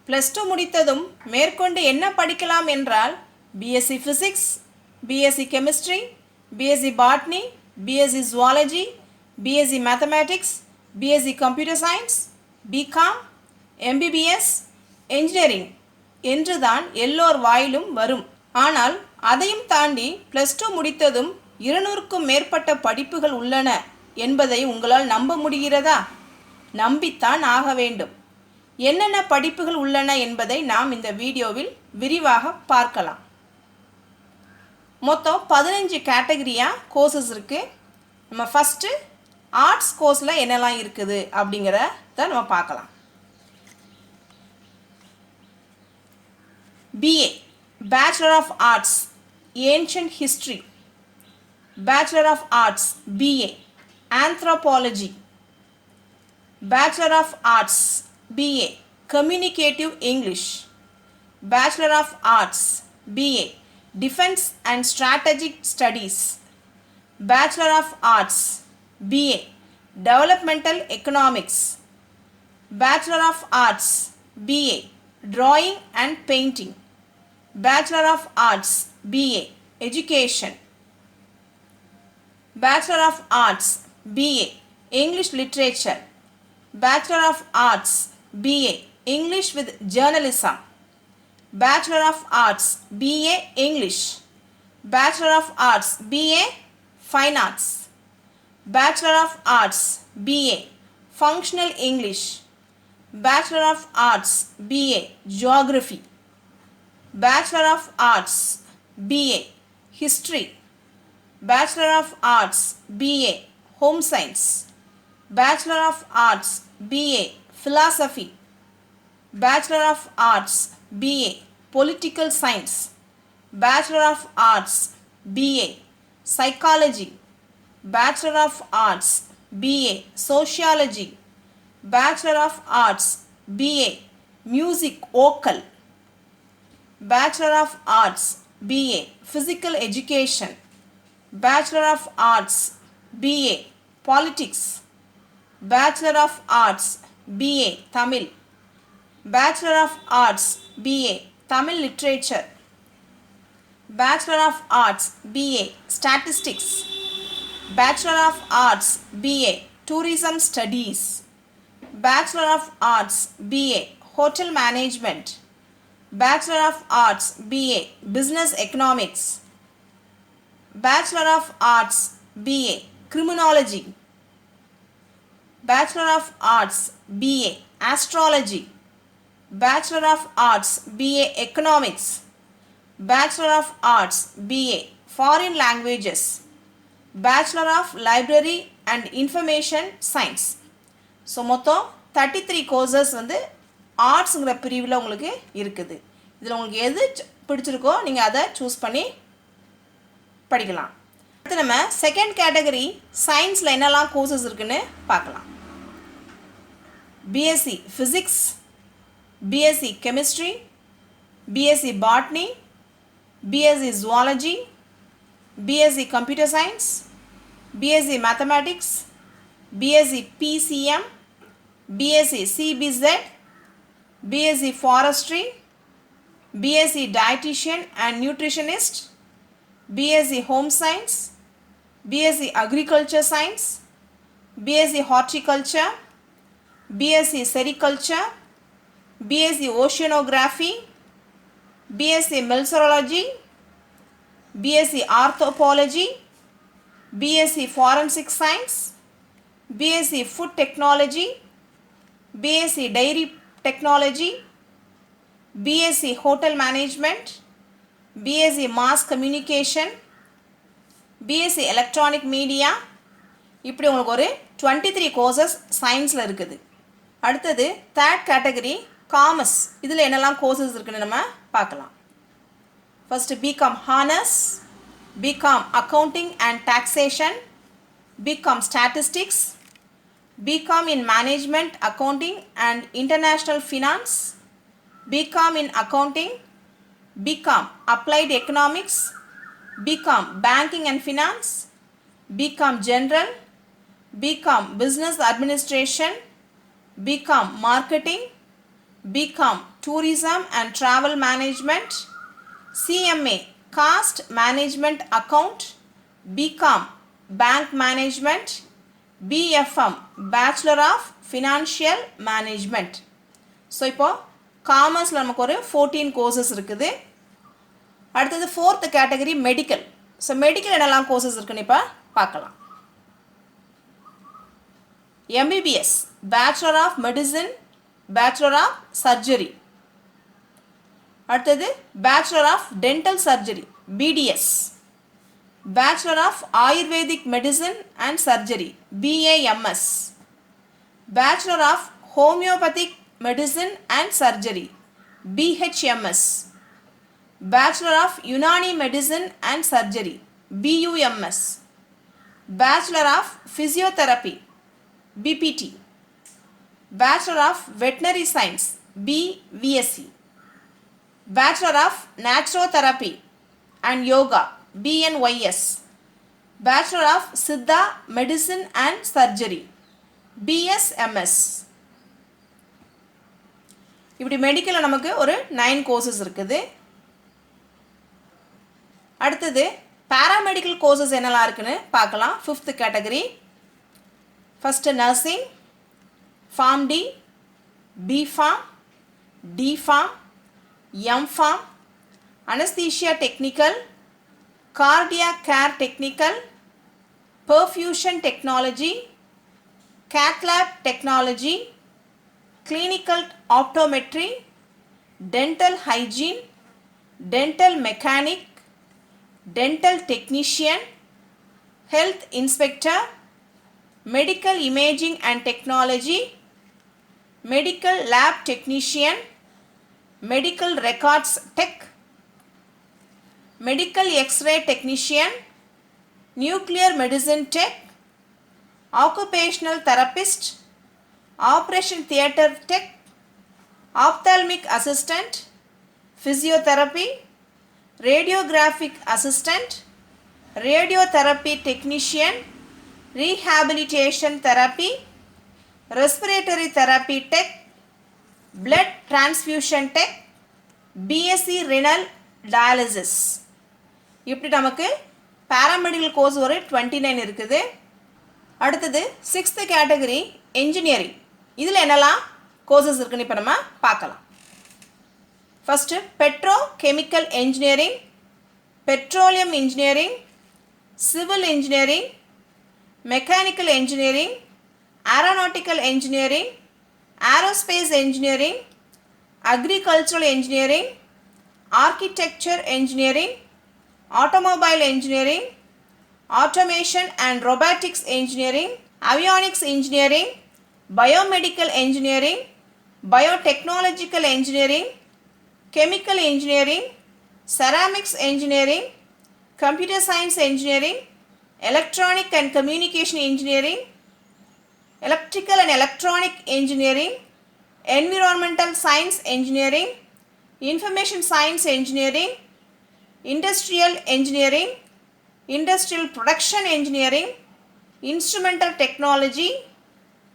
+2 முடித்ததும் மேற்கொண்டு என்ன படிக்கலாம் என்றால் BSc physics, BSc chemistry, BSc botany, BSc zoology, BSc mathematics, BSc computer science, BCom, MBBS, engineering என்றுதான் எல்லோர் வாயிலும் வரும். ஆனால் அதையும் தாண்டி +2 முடித்ததும் 200க்கும் மேற்பட்ட படிப்புகள் உள்ளன என்பதை உங்களால் நம்ப முடிகிறதா? நம்பித்தான் ஆக வேண்டும். என்னென்ன படிப்புகள் உள்ளன என்பதை நாம் இந்த வீடியோவில் விரிவாக பார்க்கலாம். மொத்தம் 15 கேட்டகரியாக கோர்சஸ் இருக்குது. நம்ம ஃபஸ்ட்டு ஆர்ட்ஸ் கோர்ஸில் என்னெல்லாம் இருக்குது அப்படிங்கிறத நம்ம பார்க்கலாம். BA Bachelor of Arts Ancient History, Bachelor of Arts BA Anthropology, Bachelor of Arts BA Communicative English, Bachelor of Arts BA Defense and Strategic Studies, Bachelor of Arts BA Developmental Economics, Bachelor of Arts BA Drawing and Painting, Bachelor of Arts BA Education, Bachelor of Arts BA English Literature, Bachelor of Arts BA English with Journalism, Bachelor of Arts BA English, Bachelor of Arts BA Fine Arts, Bachelor of Arts BA Functional English, Bachelor of Arts BA Geography, Bachelor of Arts BA History, Bachelor of Arts BA Home Science, Bachelor of Arts BA Philosophy, Bachelor of Arts BA Political Science, Bachelor of Arts BA Psychology, Bachelor of Arts BA Sociology, Bachelor of Arts BA Music Vocal, Bachelor of Arts BA Physical Education, Bachelor of Arts BA Politics, Bachelor of Arts BA Tamil, Bachelor of Arts BA Tamil Literature, Bachelor of Arts BA Statistics, Bachelor of Arts BA Tourism Studies, Bachelor of Arts BA Hotel Management, Bachelor of Arts BA Business Economics, Bachelor of Arts BA Criminology, Bachelor of Arts BA Astrology, Bachelor of Arts BA Economics, Bachelor of Arts BA Foreign Languages, Bachelor of Library and Information Science. So மொத்தம் 33 courses வந்து ஆர்ட்ஸுங்கிற பிரிவில் உங்களுக்கு இருக்குது. இதில் உங்களுக்கு எது பிடிச்சிருக்கோ நீங்கள் அதை சூஸ் பண்ணி படிக்கலாம். அடுத்து நம்ம செகண்ட் கேட்டகரி சயின்ஸில் என்னெல்லாம் கோர்சஸ் இருக்குன்னு பார்க்கலாம். BSc physics, BSc chemistry, BSc botany, BSc zoology, BSc computer science, BSc mathematics, BSc PCM, BSc CBZ, BSc Forestry, BSc Dietitian and Nutritionist, BSc Home Science, BSc Agriculture Science, BSc Horticulture, BSc Sericulture, BSc Oceanography, BSc Meteorology, BSc Anthropology, BSc Forensic Science, BSc Food Technology, BSc Dairy Technology, BSc Hotel Management, BSc Mass Communication, BSc Electronic Media. இப்படி உங்களுக்கு ஒரு 23 courses சயின்ஸில் இருக்குது. அடுத்தது third category commerce. இதில் என்னெல்லாம் courses இருக்குன்னு நம்ம பார்க்கலாம். First BCom honours, BCom accounting and taxation, BCom statistics, BCom in Management, Accounting and International Finance, BCom in Accounting, BCom Applied Economics, BCom Banking and Finance, BCom General, BCom Business Administration, BCom Marketing, BCom Tourism and Travel Management, CMA Cost Management Account, BCom Bank Management, BFM Bachelor of Financial Management. So இப்போ காமர்ஸில் நமக்கு ஒரு 14 courses இருக்குது. அடுத்தது 4th category medical. So medical என்னெல்லாம் courses இருக்குன்னு இப்போ பார்க்கலாம். MBBS Bachelor of Medicine, Bachelor of Surgery. அடுத்தது Bachelor of Dental Surgery, BDS. Bachelor of Ayurvedic Medicine and Surgery, BAMS. Bachelor of Homeopathic Medicine and Surgery, BHMS. Bachelor of Unani Medicine and Surgery, BUMS. Bachelor of Physiotherapy, BPT. Bachelor of Veterinary Science, BVSc. Bachelor of Naturotherapy and Yoga, BNYS. Bachelor of Siddha Medicine and Surgery, BSMS. இப்படி மெடிக்கலில் நமக்கு ஒரு 9 courses இருக்குது. அடுத்தது paramedical courses என்னெல்லாம் இருக்குன்னு பார்க்கலாம். 5th category. First nursing, pharm D, B pharm, D pharm, M pharm, anaesthesia technical, cardiac care technical, perfusion technology, cath lab technology, clinical optometry, dental hygiene, dental mechanic, dental technician, health inspector, medical imaging and technology, medical lab technician, medical records tech, medical x-ray technician, nuclear medicine tech, occupational therapist, Operation Theatre Tech, Ophthalmic Assistant, Physiotherapy, Radiographic Assistant, Radiotherapy Technician, Rehabilitation Therapy, Respiratory Therapy Tech, Blood Transfusion Tech, BSc Renal Dialysis. இப்படி நமக்கு paramedical course ஒரு 29 இருக்குது. அடுத்தது 6th category engineering. இதில் என்னெல்லாம் courses இருக்குன்னு இப்போ நம்ம பார்க்கலாம். First Pedro chemical engineering, petroleum engineering, civil engineering, mechanical engineering, aeronautical engineering, aerospace engineering, agricultural engineering, architecture engineering, automobile engineering, automation and robotics engineering, avionics engineering, biomedical engineering, biotechnological engineering, chemical engineering, ceramics engineering, computer science engineering, electronic and communication engineering, electrical and electronic engineering, environmental science engineering, information science engineering, industrial engineering, industrial production engineering, instrumental technology,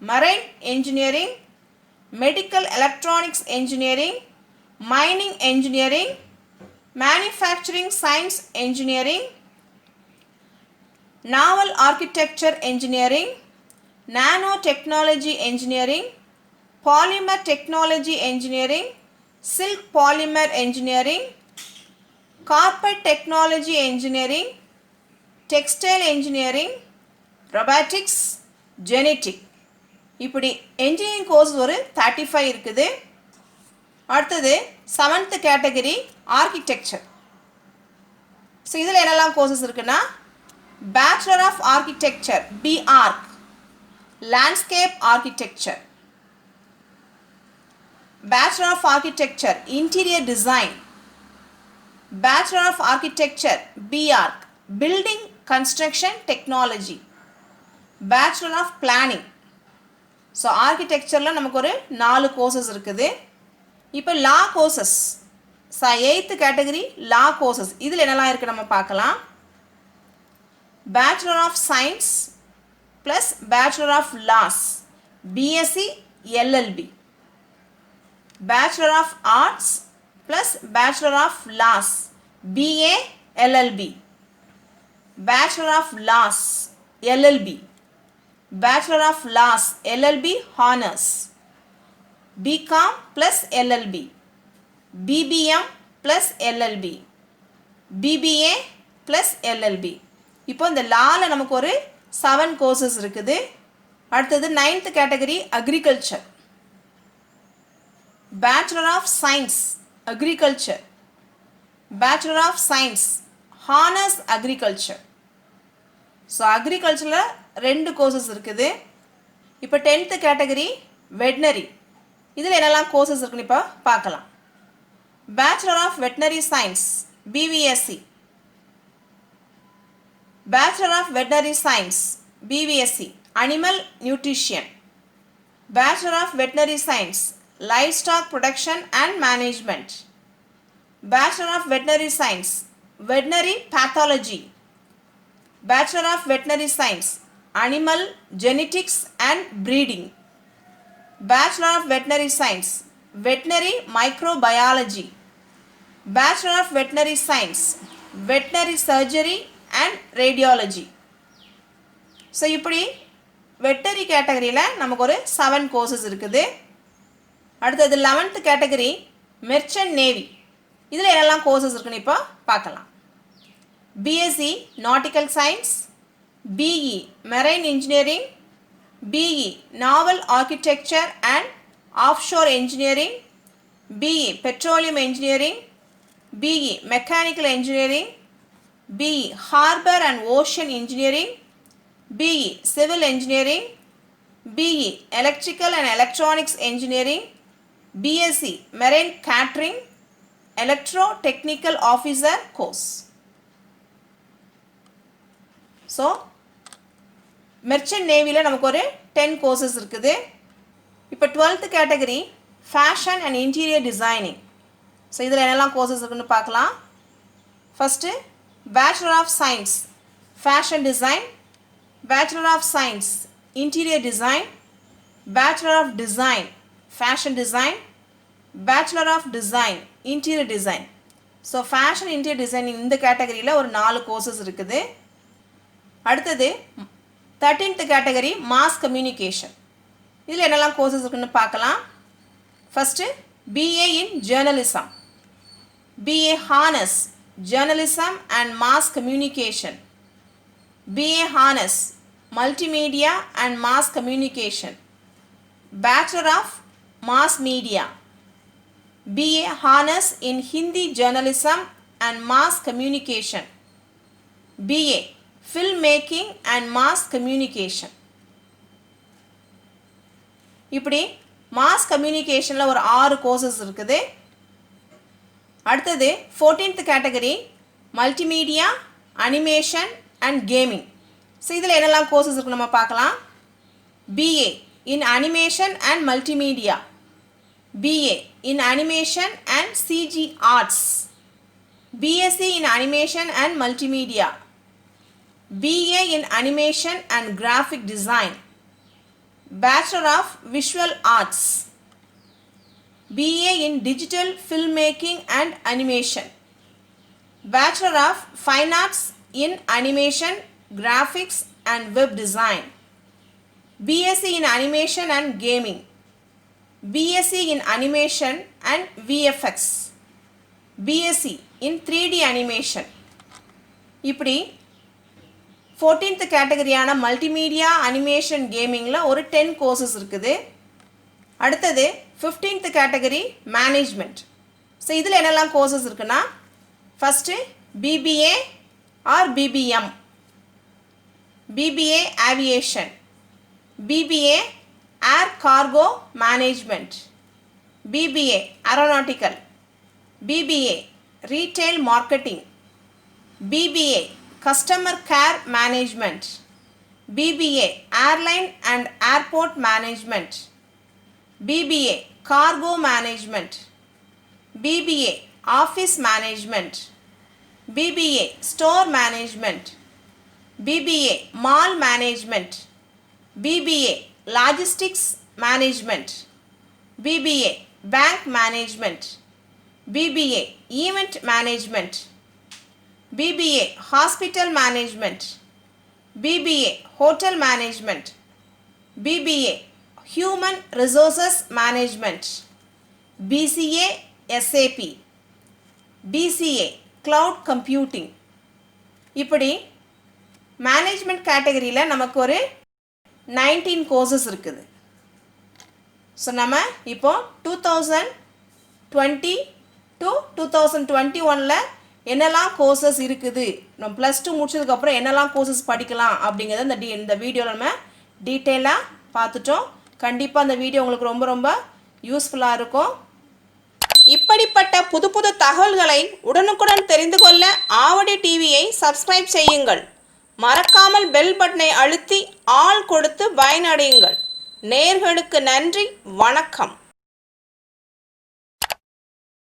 marine engineering, medical electronics engineering, mining engineering, manufacturing science engineering, naval architecture engineering, nanotechnology engineering, polymer technology engineering, silk polymer engineering, carpet technology engineering, textile engineering, robotics, genetic. இப்படி engineering course ஒரு 35 இருக்குது. அடுத்தது 7th category architecture. So இதில் என்னெல்லாம் courses இருக்குன்னா bachelor of architecture BArch, landscape architecture, bachelor of architecture interior design, bachelor of architecture BArch, building construction technology, bachelor of planning. So ஆர்கிடெக்சரில் நமக்கு ஒரு 4 கோர்சஸ் இருக்குது. இப்போ law courses 8th category law courses. இதில் என்னெல்லாம் இருக்குது நம்ம பார்க்கலாம். Bachelor of science plus bachelor of laws, BSc LLB. Bachelor of Arts plus Bachelor of Laws, BA LLB. Bachelor of Laws, LLB. Bachelor of Laws, LLB Honors. BCom plus LLB. BBM plus LLB. BBA plus LLB. இப்போ இந்த லால நமக்கு ஒரு 7 courses இருக்குது. அடுத்தது 9th category agriculture. Bachelor of Science, Agriculture. Bachelor of Science, Honors Agriculture. So அக்ரிகல்ச்சரில் 2 courses இருக்குது. இப்போ 10th கேட்டகரி வெட்னரி. இதில் என்னெல்லாம் கோர்சஸ் இருக்குன்னு இப்போ பார்க்கலாம். Bachelor of Veterinary Science, BVSc. Bachelor of Veterinary Science, BVSc, Animal Nutrition. Bachelor of Veterinary Science, Livestock Production and Management. Bachelor of Veterinary Science, Veterinary Pathology. Bachelor of Veterinary Science, Animal Genetics and Breeding. Bachelor of Veterinary Science, Veterinary Microbiology. Bachelor of Veterinary Science, Veterinary Surgery and Radiology. So இப்படி veterinary கேட்டகரியில் நமக்கு ஒரு 7 courses இருக்குது. அடுத்தது 11th category merchant navy. இதில் என்னெல்லாம் courses இருக்குன்னு இப்போ பார்க்கலாம். BSc Nautical Science, BE Marine Engineering, BE Naval Architecture and Offshore Engineering, BE Petroleum Engineering, BE Mechanical Engineering, BE Harbor and Ocean Engineering, BE Civil Engineering, BE Electrical and Electronics Engineering, BSc Marine Catering, Electro-Technical Officer course. So merchant நேவியில் நமக்கு ஒரு 10 courses இருக்குது. இப்போ 12th category fashion and interior designing. So இதில் என்னெல்லாம் courses இருக்குன்னு பார்க்கலாம். First bachelor of science fashion design, bachelor of science interior design, bachelor of design fashion design, bachelor of design interior design. So fashion interior designing இந்த கேட்டகரியில் ஒரு 4 courses இருக்குது. அடுத்தது 13th category mass communication. இதில் என்னெல்லாம் courses இருக்குன்னு பார்க்கலாம். First BA in journalism, BA honours journalism and mass communication, BA honours multimedia and mass communication, bachelor of mass media, BA honours in Hindi journalism and mass communication, BA film making and mass communication. இப்படி mass கம்யூனிகேஷனில் ஒரு 6 courses இருக்குது. அடுத்தது 14th category multimedia animation and gaming. So இதில் என்னெல்லாம் courses இருக்கு நம்ம பார்க்கலாம். BA in animation and multimedia, BA in animation and CG arts, BSc in animation and multimedia, BA in Animation and Graphic Design, Bachelor of Visual Arts, BA in Digital Filmmaking and Animation, Bachelor of Fine Arts in Animation, Graphics and Web Design, BSc in Animation and Gaming, BSc in Animation and VFX, BSc in 3D Animation. இப்படி 14th கேட்டகரியான multimedia animation கேமிங்கில் ஒரு 10 courses இருக்குது. அடுத்தது 15th category management. So இதில் என்னெல்லாம் courses இருக்குன்னா, first BBA or BBM, BBA Aviation, BBA Air Cargo Management, BBA Aeronautical, BBA Retail Marketing, BBA Customer Care Management, BBA Airline and Airport Management, BBA Cargo Management, BBA Office Management, BBA Store Management, BBA Mall Management, BBA Logistics Management, BBA Bank Management. BBA Event Management. BBA Hospital Management. BBA Hotel Management. BBA Human Resources Management. BCA SAP. BCA Cloud Computing. இப்படி management கேட்டகரியில் நமக்கு ஒரு 19 courses இருக்குது. So நம்ம இப்போ 2020 to 2021 என்னெல்லாம் courses இருக்குது, நம்ம +2 முடிச்சதுக்கப்புறம் என்னெல்லாம் கோர்சஸ் படிக்கலாம் அப்படிங்கிறத இந்த வீடியோவில் நம்ம டீட்டெயிலாக பார்த்துட்டோம். கண்டிப்பாக அந்த வீடியோ உங்களுக்கு ரொம்ப ரொம்ப யூஸ்ஃபுல்லாக இருக்கும். இப்படிப்பட்ட புது புது தகவல்களை உடனுக்குடன் தெரிந்து கொள்ள ஆவடி டிவியை சப்ஸ்கிரைப் செய்யுங்கள். மறக்காமல் பெல் பட்டனை அழுத்தி ஆல் கொடுத்து பயனடையுங்கள். நேயர்களுக்கு நன்றி, வணக்கம்.